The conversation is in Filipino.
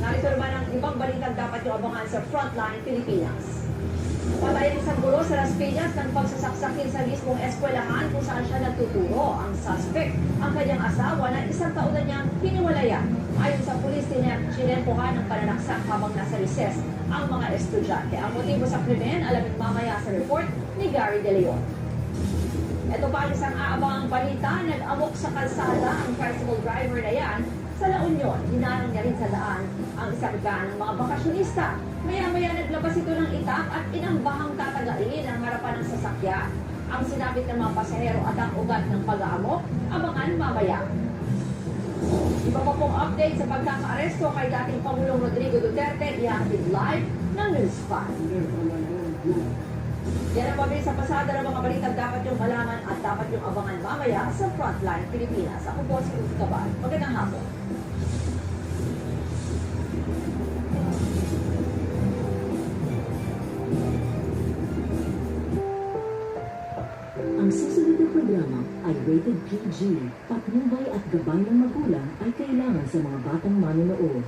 Narito naman ang ibang balitang dapat yung abangan sa Frontline Pilipinas. Patay ang isang guro sa Las Piñas ng pagsasaksakin sa mismong eskwelahan kung saan siya nagtuturo. Ang suspect, ang kanyang asawa na isang taon na niyang hiniwalayan. Ayon sa pulis, sinempohan ng pananaksak habang nasa recess ang mga estudyante. Ang motibo sa krimen, alamin mamaya sa report ni Gary De Leon. Ito pa ang isang aabangang balita, nag-amok sa kalsada ang tricycle driver na yan. Sa La Union, hinarang niya rin sa daan ang isang van ng mga bakasyonista. Maya-maya naglabas ito ng itak at inambahang tatagain ang harapan ng sasakyan. Ang sinabit ng mga pasahero at ang ugat ng pag-aamok, abangan mamaya. Iba pa pong update sa pagkakaaresto kay dating Pangulong Rodrigo Duterte, ihatid live ng News 5. Yan ang mabilis sa pasada ng mga balitang dapat yung malaman at dapat yung abangan mamaya sa Frontline Pilipinas. Ako po si Ruth Cabal. Magandang hapon. Ang susunod na programa ay rated PG. Patnubay at gabay ng magulang ay kailangan sa mga batang manonood.